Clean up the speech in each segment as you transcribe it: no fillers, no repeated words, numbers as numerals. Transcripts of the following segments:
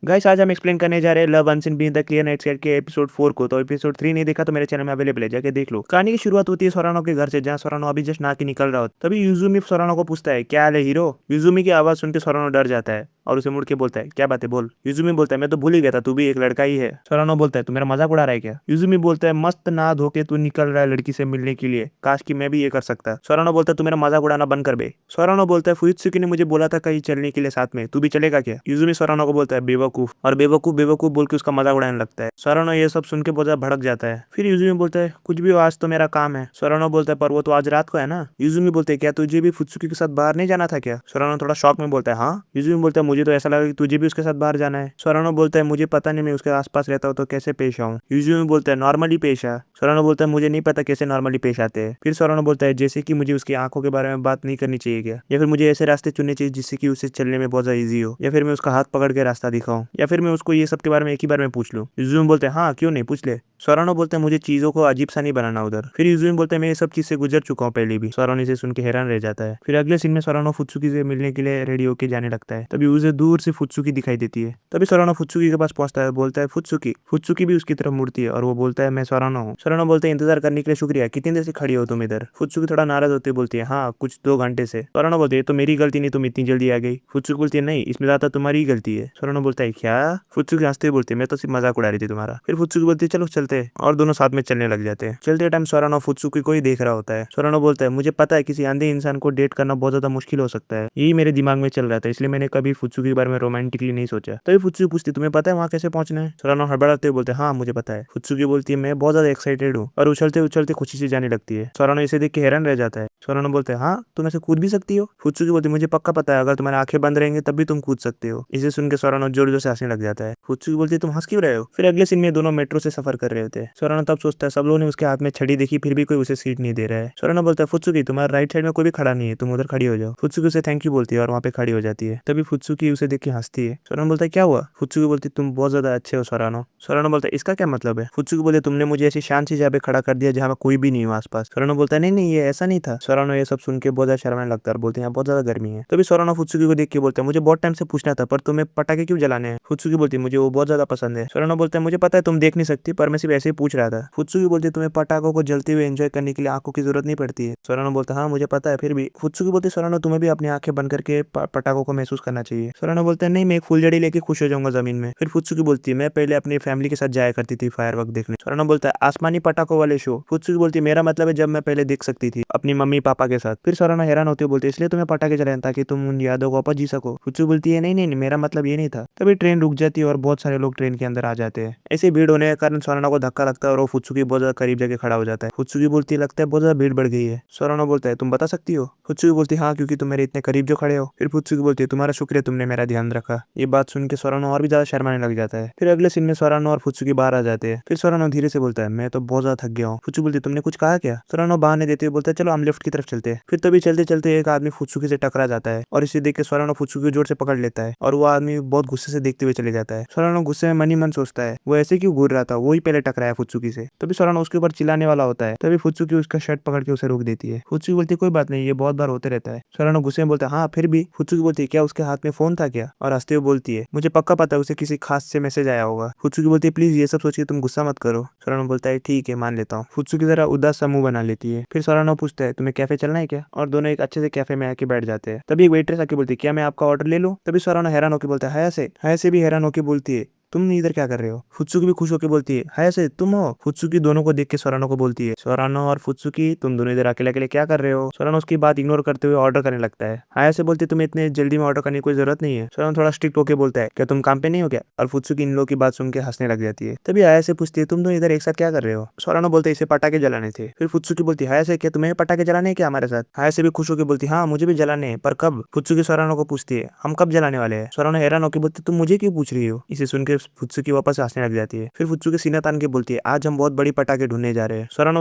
Guys आज हम explain करने जा रहे हैं love unseen being the clear night sky के एपिसोड 4 को। तो एपिसोड 3 नहीं देखा तो मेरे चैनल में अवेलेबल है, जाके देख लो। कहानी की शुरुआत होती है सोरानो के घर से, जहाँ सोरानो अभी जस्ट नहा के निकल रहा होता। तभी युजुमी सोरानो को पूछता है, क्या हाल है हीरो। युजुमी की आवाज सुन के सोरानो डर जाता है और उसे मुड़ के बोलता है, क्या बात है बोल। युजुमी बोलता है, मैं तो भूल ही गया था, तू भी एक लड़का ही है। सोरानो बोलता है, तू मेरा मजाक उड़ा रहा है क्या। युजुमी बोलता है, मस्त नहा धो के तू निकल रहा है लड़की से मिलने के लिए, काश कि मैं भी ये कर सकता। सोरानो बोलता है, तू मेरा मजाक उड़ाना बंद कर बे। सोरानो बोलता है, फुइत्सुकी ने मुझे बोला था कहीं चलने के लिए साथ में, तू भी चलेगा क्या। युजुमी सोरानो को बोलता है, बेवकूफ। और बेवकूफ बेवकूफ बोल के उसका मजाक उड़ाने लगता है। सोरानो ये सब सुन के बहुत ज्यादा भड़क जाता है। फिर युजुमी बोलता है, कुछ भी हो आज तो मेरा काम है। सोरानो बोलता है, पर वो तो आज रात को है ना। युजुमी बोलते हैं, क्या तुझे भी फुत्सुकी के साथ बाहर नहीं जाना था क्या। सोरानो थोड़ा शॉक में बोलता है, हाँ। युजुमी बोलता है, मुझे तो ऐसा लगा कि तुझे भी उसके साथ बाहर जाना है। सोरानो बोलता है, मुझे पता नहीं, मैं उसके आसपास रहता हूँ तो कैसे पेश आऊँ। युजुमी बोलता है, नॉर्मली पेश आ। सोरानो बोलता है, मुझे नहीं पता कैसे नॉर्मली पेश आते हैं। फिर सोरानो बोलता है, जैसे कि मुझे उसकी आंखों के बारे में बात नहीं करनी चाहिए क्या, या फिर मुझे ऐसे रास्ते चुनने चाहिए जिससे कि उसे चलने में बहुत ज्यादा ईजी हो, या फिर मैं उसका हाथ पकड़ के रास्ता दिखाऊं, या फिर मैं उसको ये सब के बारे में एक ही बार में पूछ लूं। युजुमी बोलते हैं, हाँ क्यों नहीं, पूछ ले। सोरानो बोलते हैं, मुझे चीजों को अजीब सा नहीं बनाना उधर। फिर युजुमी बोलते हैं, मैं ये सब चीज से गुजर चुका हूँ पहले भी। सोरानो इसे सुन के हैरान रह जाता है। फिर अगले सीन में सोरानो फुत्सुकी से मिलने के लिए रेडी होके जाने लगता है। तभी उसे दूर से फुत्सुकी दिखाई देती है। तभी सोरानो फुत्सुकी के पास पहुंचता है, बोलता है, फुत्सुकी। फुत्सुकी भी उसकी तरफ मुड़ती है और वो बोलता है, मैं सोरानो हूँ। सोरानो बोलते हैं, इंतजार करने के लिए शुक्रिया, कितनी देर से खड़ी हो तुम इधर। फुत्सुकी थोड़ा नाराज होते बोलती है, हाँ कुछ 2 घंटे से। सोरानो बोलते है, तो मेरी गलती नहीं, तुम इतनी जल्दी आ गई। फुत्सुकी बोलती है, नहीं इसमें ज्यादा तुम्हारी ही गलती है। सोरानो बोलता है, क्या। फुत्सुकी हंसते हुए बोलती है, मैं तो सिर्फ मजाक उड़ा रही थी तुम्हारा। फिर फुत्सुकी बोलती है, चलो चलते हैं, और दोनों साथ में चलने लग जाते हैं। चलते टाइम सोरानो फुत्सुकी को ही देख रहा होता है। सोरानो बोलता है, मुझे पता है किसी अंधे इंसान को डेट करना बहुत ज्यादा मुश्किल हो सकता है, यही मेरे दिमाग में चल रहा था, इसलिए मैंने कभी फुत्सुकी के बारे में रोमांटिकली नहीं सोचा। तभी फुत्सुकी पूछती, तुम्हें पता है वहाँ कैसे पहुंचना है। सोरानो हड़बड़ाते हुए बोलते हैं, हाँ मुझे पता है। फुत्सुकी बोलती है, मैं बहुत ज्यादा एक्साइटेड हूँ, और उछलते उछलते खुशी से जाने लगती है। सोरानो इसे देख के हैरान रह जाता है। सोरानो बोलते हैं, हाँ तुम ऐसे कूद भी सकती हो। फुत्सुकी बोलती है, मुझे पक्का पता है, अगर तुम्हारी आंखें बंद रहेंगे तब भी तुम कूद सकते हो। इसे सुन के सोरानो जोर जोर से हंसने लग जाता है। फुत्सुकी बोलती है, तुम हंस क्यों रहे हो। फिर अगले सीन में दोनों मेट्रो से सफर कर रहे होते हैं। सोरानो तब सोचता है, सब लोगों ने उसके हाथ में छड़ी देखी, फिर भी कोई उसे सीट नहीं दे रहा है। सोरानो बोलता है, फुत्सुकी तुम्हारे राइट साइड में कोई भी खड़ा नहीं है, तुम उधर खड़ी हो जाओ। फुत्सुकी उसे थैंक यू बोलती है और वहाँ पे खड़ी हो जाती है। तभी फुत्सुकी उसे देख के हंसती है। सोरानो बोलता है, क्या हुआ। फुत्सुकी बोलती है, तुम बहुत ज्यादा अच्छे हो सोरानो। सोरानो बोलता है, इसका क्या मतलब है। फुत्सुकी बोलती है, तुमने मुझे ऐसी शांत सी जगह पे खड़ा कर दिया जहाँ पे कोई भी नहीं हो आसपास। सोरानो बोलता है, नहीं नहीं ये ऐसा नहीं था। सोरानो ये सब सुन के बहुत ज्यादा शर्माने लगता है और बोलते हैं, यहाँ बहुत ज्यादा गर्मी है। तभी सोरानो फुत्सुकी को देख के बोलता है, मुझे बहुत टाइम से पूछना था, पर तुम्हें पटाखे क्यों जलाने हैं। फुत्सुकी बोलती है, मुझे वो बहुत ज्यादा पसंद है। सोरानो बोलता है, मुझे पता है तुम देख नहीं सकती, पर मैं सिर्फ ऐसे ही पूछ रहा था। फुत्सुकी बोलती है, तुम्हें पटाखों को जलते हुए एंजॉय करने के लिए आंखों की जरूरत नहीं पड़ती है। सोरानो बोलता है, हाँ मुझे पता है, फिर भी। फुत्सुकी बोलती है, सोरानो तुम्हें भी अपनी आंखें बंद करके पटाखों को महसूस करना चाहिए। सोरानो बोलता है, नहीं मैं एक फुलझड़ी लेके खुश हो जाऊंगा जमीन में। फिर फुत्सुकी बोलती है, मैं पहले अपनी फैमिली के साथ जाया करती थी फायरवर्क देखने। सोरानो बोलता है, आसमानी पटाखों वाले शो। फुत्सुकी बोलती है, मेरा मतलब है जब मैं पहले देख सकती थी अपनी मम्मी पापा के साथ। फिर सोरानो हैरान होते हुए बोलती है, इसलिए तुम्हें पटाखे जलाए ताकि तुम उन यादों को वापस जी सको। फुत्सुकी बोलती है, नहीं नहीं मेरा मतलब ये नहीं था। तभी ट्रेन रुक जाती है और बहुत सारे लोग ट्रेन के अंदर आ जाते हैं। ऐसे भीड़ होने के कारण सोरानो को धक्का लगता है और वो फुत्सुकी बहुत ज्यादा करीब जाके खड़ा हो जाता है। फुत्सुकी बोलती है, लगता है बहुत ज्यादा भीड़ बढ़ गई है। सोरानो बोलता है, तुम बता सकती हो। फुत्सुकी बोलती है, हाँ क्योंकि तुम मेरे इतने करीब जो खड़े हो। फिर फुत्सुकी बोलती है, तुम्हारा शुक्रिया, तुमने मेरा ध्यान रखा। ये बात सुन के सोरानो और भी ज्यादा शर्माने लग जाता है। फिर अगले सीन में सोरानो और फुत्सुकी बाहर आ जाते हैं। फिर सोरानो धीरे से बोलता है, मैं तो बहुत ज्यादा थक गया हूँ। फुत्सुकी बोलती है, तुमने कुछ कहा क्या। सोरानो बहाने देते हुए बोलता है, चलो हम लिफ्ट की तरफ चलते हैं। फिर तभी चलते चलते एक आदमी फुत्सुकी से टकरा जाता है और इसे देख के सोरानो फुत्सुकी को जोर से पकड़ लेता है और वो आदमी बहुत गुस्से से देखते हुए चले जाता है। सोरानो गुस्से में मन ही मन सोचता है, वो ऐसे क्यों घूर रहा था, वो ही पहले टकराया फुत्सुकी से। तभी सोरानो उसके ऊपर चिल्लाने वाला होता है। तभी फुत्सुकी उसका शर्ट पकड़ के उसे रोक देती है। फुत्सुकी बोलती है, कोई बात नहीं, ये बहुत बार होते रहता है। सोरानो गुस्से में बोलता है, हाँ फिर भी। फुत्सुकी बोलती है, क्या उसके हाथ में फोन था क्या। और हंसते हुए बोलती है, मुझे पक्का पता है उसे किसी खास से मैसेज आया होगा। फुत्सुकी बोलती है, प्लीज ये सब सोच के तुम गुस्सा मत करो। सोरानो बोलता है, ठीक है मान लेता हूँ। फुत्सुकी जरा उदास सा मुंह बना लेती है। फिर सोरानो पूछता है, तुम्हें कैफे चलना है क्या। और दोनों एक अच्छे से कैफे में आके बैठ जाते हैं। तभी एक वेट्रेस आके बोलती है, क्या मैं आपका ऑर्डर ले लूं। तभी सोरानो हैरान होकर बोलता है, हया से भी हैरान होकर बोलती है, तुम इधर क्या कर रहे हो। फुत्सुकी भी खुश होकर बोलती है, हायसे तुम हो। फुत्सुकी दोनों को देख के सोरानो को बोलती है, सोरानो और फुत्सुकी तुम दोनों इधर अकेले अकेले क्या कर रहे हो। सोरानो उसकी बात इग्नोर करते हुए ऑर्डर करने लगता है। हायसे बोलती है, तुम्हें इतने जल्दी में ऑर्डर करने की कोई जरूरत नहीं है। सोरानो थोड़ा स्ट्रिक्ट होकर बोलता है, क्या तुम काम पे नहीं हो क्या। और फुत्सुकी इन लोगों की बात सुन के हंसने लग जाती है। तभी हायसे पूछती है, तुम दोनों इधर एक साथ क्या कर रहे हो। सोरानो बोलते है, इसे पटाखे जलाने थे। फिर फुत्सुकी बोलती है, हायसे क्या तुम्हें पटाखे जलाने हैं क्या हमारे साथ। हायसे भी खुश होकर बोलती है, हाँ मुझे भी जलाने हैं, पर कब। फुत्सुकी सोरानो को पूछती है, हम कब जलाने वाले हैं। सोरानो हैरान होकर बोलती है, तुम मुझे क्यों पूछ रही हो। इसे सुनकर फुत्सुकी वापस हंसने लग जाती है। फिर फुत्सुकी सीना तान के बोलती है आज हम बहुत बड़ी पटाखे ढूंढने जा रहे हैं। सोरानो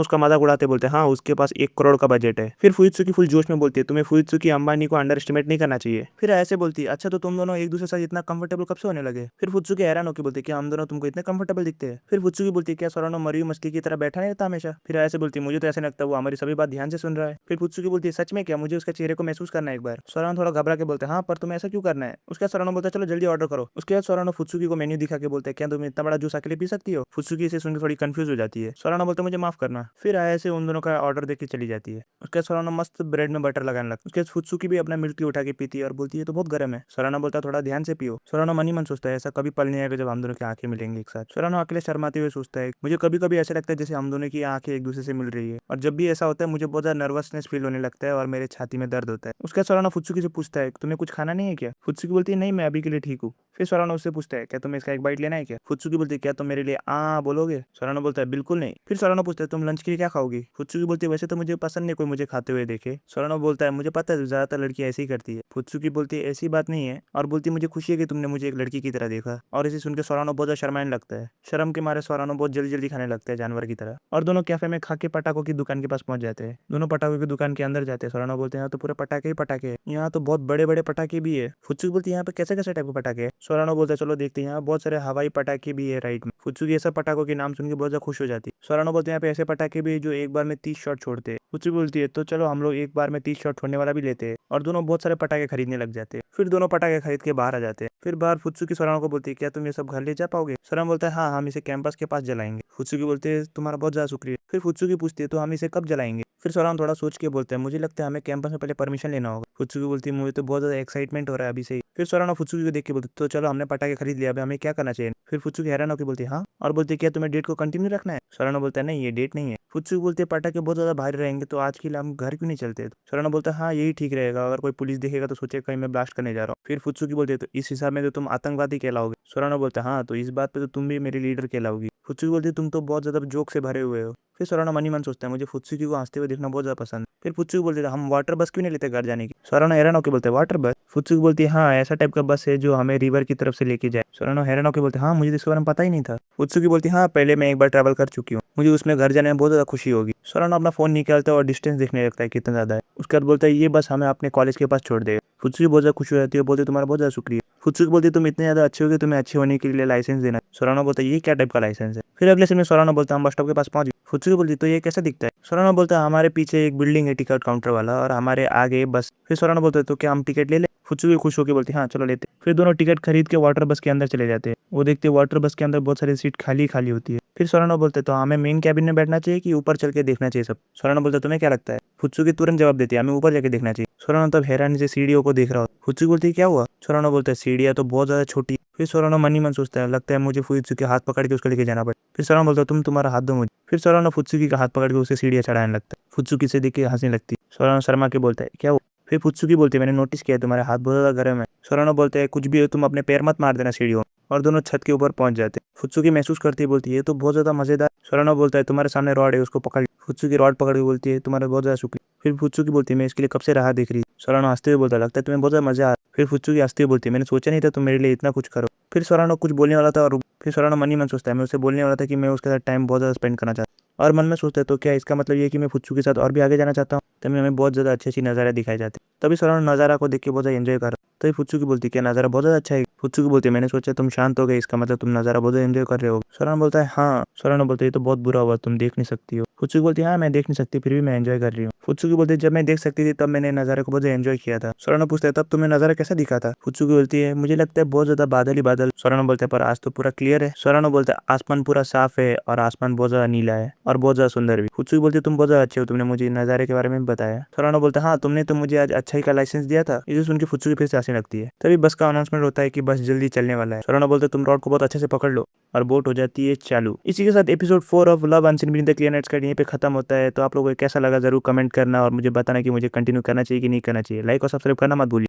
उसका मजाक उड़ाते बोलते हैं हाँ उसके पास 1 करोड़ का बजट है। फिर फुत्सुकी फुल जोश में बोलती है तुम्हें फुत्सुकी अंबानी को अंडर एस्टिमेट नहीं करना चाहिए। फिर ऐसे बोलती है अच्छा तो तुम दोनों एक दूसरे के साथ इतना कंफर्टेबल कब से होने लगे। फिर फुत्सुकी हैरान होकर बोलती है क्या हम दोनों तुमको इतने कंफर्टेबल दिखते हैं। फिर फुत्सुकी बोलती है क्या सोरानो मरी हुई मछली की तरह बैठा नहीं रहता हमेशा। फिर ऐसे बोलती है मुझे तो ऐसा लगता है वो हमारी सभी बात ध्यान से सुन रहा है। फिर फुत्सुकी बोलती है सच में क्या मुझे उसके चेहरे को महसूस करना है एक बार। सोरानो थोड़ा घबरा के बोलते हैं हाँ पर तुम्हें ऐसा क्यों करना है। उसके बाद सोरानो बोलता है चलो जल्दी ऑर्डर करो। उसके बाद सोरानो फुत्सुकी को मेन्यू दिखा के बोलते हैं क्या तुम इतना बड़ा जूस अकेले पी सकती हो। फुत्सुकी इसे सुनकर थोड़ी कंफ्यूज हो जाती है। सोरानो बोलते मुझे माफ करना। फिर ऐसे उन दोनों का ऑर्डर देके चली जाती है। उसके बाद सोरानो मस्त ब्रेड में बटर लगाने लगता है। उसके बाद फुत्सुकी भी अपना मिल्क टी उठा के पीती है और बोलती है तो बहुत गर्म है। सोरानो बोलता है थोड़ा ध्यान से पियो। सोरानो मन ही मन सोचता है ऐसा कभी पल नहीं आएगा जब हम दोनों की आंखें मिलेंगी एक साथ। सोरानो अकेले शर्माते हुए सोचता है मुझे कभी कभी ऐसा लगता है जैसे हम दोनों की आंखें एक दूसरे से मिल रही है और जब भी ऐसा होता है मुझे बहुत ज्यादा नर्वसनेस फील होने लगता है और मेरे छाती में दर्द होता है। उसका सोरानो फुत्सुकी से पूछता है तुम्हें कुछ खाना नहीं है क्या। फुत्सुकी बोलती है नहीं मैं अभी के लिए ठीक हूँ। फिर सोरानो उससे पूछता है क्या तुम्हें इसका एक बाइट लेना है क्या। फुत्सुकी बोलती है क्या तुम मेरे लिए बोलोगे। सोरानो बोलता है बिल्कुल नहीं। फिर सोरानो पूछता है तुम लंच के लिए क्या खाओगी। फुत्सुकी बोलती है वैसे तो मुझे पसंद नहीं कोई मुझे खाते हुए देखे। सोरानो बोलता है मुझे पता है ज्यादातर लड़की ऐसी ही करती है। फुत्सुकी बोलती है ऐसी बात नहीं है और बोलती है मुझे खुशी है कि तुमने मुझे एक लड़की की तरह देखा। और इसे सुनकर सोरानो बहुत ज्यादा शर्माने लगता है। शर्म के मारे सोरानो बहुत जल्दी जल्दी खाने लगता है जानवर की तरह और दोनों कैफे में खा के पटाखों की दुकान के पास पहुंच जाते हैं। दोनों पटाखों की दुकान के अंदर जाते हैं। सोरानो बोलते हैं यहाँ तो पूरे पटाखे ही पटाखे हैं। यहाँ तो बहुत बड़े बड़े पटाखे भी है। फुत्सुकी बोलती है यहाँ पे कैसे कैसे टाइप के पटाखे है। सोरानो बोलता है चलो देखते हैं यहाँ बहुत सारे हवाई पटाखे भी है राइट में। फुत्सुकी ऐसा पटाखों के नाम सुन के बहुत ज्यादा खुश हो जाती है। सोरानो बोलते हैं यहाँ पे ऐसे पटाखे भी है जो एक बार में 30 शॉट छोड़ते हैं। फुत्सुकी बोलती है तो चलो हम लोग एक बार में 30 शॉट छोड़ने वाला भी लेते हैं और दोनों बहुत सारे पटाखे खरीदने लग जाते हैं। फिर दोनों पटाखे खरीद के बाहर आ जाते हैं। फिर बाहर फुत्सुकी सोरानो को बोलती है क्या तुम ये सब घर ले जा पाओगे। सोरानो बोलता है हाँ हम इसे कैंपस के पास जलाएंगे। फुत्सुकी बोलते है तुम्हारा बहुत ज्यादा शुक्रिया। फिर फुत्सुकी पूछती है तो हम इसे कब जलाएंगे। फिर सोरानो थोड़ा सोच के बोलते हैं मुझे लगता है हमें कैंपस में पहले परमिशन लेना होगा। फुत्सुकी बोलती है मुझे तो बहुत ज्यादा एक्साइटमेंट हो रहा है अभी से ही। फिर सोरानो फुत्सुकी को देख के बोलती तो चलो हमने पटाखे खरीद लिया अभी हमें क्या करना चाहिए। फिर फुत्सुकी हैरान होकर बोलती है हाँ और बोलती है क्या तुम्हें डेट को कंटिन्यू रखना है। सोरानो बोलता है नहीं ये डेट नहीं है। फुत्सुकी बोलती है पटाखे बहुत ज्यादा भारी रहेंगे तो आज के लिए हम घर क्यों नहीं चलते। सोरानो बोलता है हाँ यही ठीक रहेगा अगर कोई पुलिस देखेगा तो सोचे कहीं मैं ब्लास्ट करने जा रहा हूँ। फिर फुत्सुकी बोलती है तो इस हिसाब में तो तुम आतंकवादी कहलाओगे। सोरानो बोलता है हाँ तो इस बात पे तो तुम भी मेरी लीडर कहलाओगी। फुत्सुकी बोलती है तुम तो बहुत ज्यादा जोक से भरे हुए हो। फिर सोरानो मन ही मन सोचता है मुझे फुत्सुकी को हंसते हुए देखना बहुत ज्यादा पसंद है। फिर फुत्सुकी बोलते हम वाटर बस क्यों नहीं लेते घर जाने की। सोरानो हैरान होकर बोलते वाटर बस। फुत्सुकी बोलती है हाँ ऐसा टाइप का बस है जो हमें रिवर की तरफ से लेके जाए। सोरानो हैरान होकर बोलते हाँ मुझे इसके बारे में पता ही नहीं था। फुत्सुकी बोलती हाँ पहले मैं एक बार ट्रैवल कर चुकी हूँ मुझे उसमें घर जाने में बहुत ज्यादा खुशी होगी। सोरानो अपना फोन निकालता है और डिस्टेंस देखने लगता है कितना ज्यादा है। उसके बाद बोलता है ये बस हमें अपने कॉलेज के पास छोड़ देगा। फुत्सुकी बहुत ज्यादा खुश हो जाती है बोलती तुम्हारा बहुत ज्यादा शुक्रिया। फुत्सुकी बोलती तुम इतने ज्यादा अच्छे हो कि तुम्हें अच्छे होने के लिए लाइसेंस देना। सोरानो बोलता है ये क्या टाइप का लाइसेंस है। फिर अगले सीन में सोरानो बोलता हम बस स्टॉप के पास पहुंच गए। फुत्सुकी बोलती तो ये कैसा दिखता है। सोरानो बोलता है हमारे पीछे एक बिल्डिंग है टिकट काउंटर वाला और हमारे आगे बस। फिर सोरानो बोलता है तो क्या हम टिकट ले ले। फुत्सुकी खुश होकर बोलती हाँ चलो लेते। फिर दोनों टिकट खरीद के वाटर बस के अंदर चले जाते हैं। वो देखते वाटर बस के अंदर बहुत सारी सीट खाली खाली होती है। फिर सोरानो बोलते तो हमें मेन कैबिन में बैठना चाहिए कि ऊपर चल के देखना चाहिए सब। सोरानो बोलता तुम्हें क्या लगता है। फुत्सुकी तुरंत जवाब देती है हमें ऊपर जाके देखना चाहिए। सोरानो तब हैरानी से सीढ़ियों को देख रहा हो। फुत्सुकी बोलती है क्या हुआ। सोरानो बोलता है सीढ़ियाँ तो बहुत ज्यादा छोटी। फिर सोरानो मन ही मन सोचता है लगता है मुझे फुत्सुकी हाथ पकड़ के उसको लेके जाना पड़े। फिर सोरानो बोलता है तुम तुम्हारा हाथ दो मुझे। फिर सोरानो फुत्सुकी का हाथ पकड़ के उसे सीढ़ियाँ चढ़ाने लगता है। फुत्सुकी से देख के हंसने लगती है। सोरानो शर्मा के बोलता है क्या हुआ। फिर फुत्सुकी बोलती है मैंने नोटिस किया तुम्हारे हाथ बहुत ज्यादा गर्म है। सोरानो बोलते हैं कुछ भी हो तुम अपने पैर मत मार देना सीढ़ियों। और दोनों छत के ऊपर पहुंच जाते हैं। फुत्सुकी महसूस करती है बोलती है ये तो बहुत ज्यादा मजेदार। सोरानो बोलता है तुम्हारे सामने रॉड है उसको पकड़। फुत्सुकी रॉड पकड़ के बोलती है तुम्हारा बहुत ज्यादा शुक्रिया। फिर फुत्सुकी बोलती है मैं इसके लिए कब से राह देख रही। सोरानो हंसते हुए बोलता लगता है तुम्हें बहुत ज्यादा मजा आ। फिर फुत्सुकी हंसते हुए बोलती है मैंने सोचा नहीं था तुम मेरे लिए इतना कुछ करो। फिर सोरानो कुछ बोलने वाला था और फिर सोरानो मन ही मन सोचता है मैं उसे बोलने वाला था कि मैं उसके साथ टाइम बहुत ज्यादा स्पेंड करना चाहता हूँ और मन में सोचता है तो क्या इसका मतलब ये कि मैं फुत्सुकी के साथ और भी आगे जाना चाहता हूँ। तभी हमें बहुत ज्यादा अच्छी अच्छी नज़ारे दिखाई जाते हैं। तभी सोरानो नज़ारा को देख के बहुत ज्यादा एंजॉय कर रहा। तभी फुत्सुकी बोलती है क्या नज़ारा बहुत ज्यादा अच्छा है। फुत्सुकी बोलती है मैंने सोचा तुम शांत हो गए इसका मतलब तुम नज़ारा बहुत एंजॉय कर रहे हो। सोरानो बोलता है हाँ। सोरानो बोलते ये तो बहुत बुरा हुआ तुम देख नहीं सकती हो। फुत्सुकी बोलती है हाँ मैं देख नहीं सकती फिर भी मैं एंजॉय कर रही हूँ। फुत्सुकी बोलती है जब मैं देख सकती थी तब मैंने नज़ारे को बहुत एंजॉय किया था। सोरानो पूछता है तब तुम्हें नज़ारा कैसा दिखा था। फुत्सुकी बोलती है मुझे लगता है बहुत ज्यादा बादल ही बादल। सोरानो बोलता है पर आज तो पूरा क्लियर है। सोरानो बोलता है आसमान पूरा साफ है और आसमान बहुत ज्यादा नीला है और बहुत ज्यादा सुंदर भी। फुत्सुकी बोलती है तुम बहुत ज्यादा अच्छे हो तुमने मुझे नज़ारे के बारे में बताया। सोरानो बोलता है हाँ तुमने तो मुझे आज अच्छाई का लाइसेंस दिया था। इसे सुन के फुत्सुकी फिर से हंसने लगती है। तभी बस का अनाउंसमेंट होता है कि बस जल्दी चलने वाला है। सोरानो बोलते तुम रॉड को बहुत अच्छे से पकड़ लो और बोट हो जाती है चालू। इसी के साथ episode 4 of love unseen being the clear nights का यहीं पे खत्म होता है। तो आप लोगों को कैसा लगा जरूर कमेंट करना और मुझे बताना कि मुझे कंटिन्यू करना चाहिए कि नहीं करना चाहिए। लाइक और सब्सक्राइब करना मत भूलिए।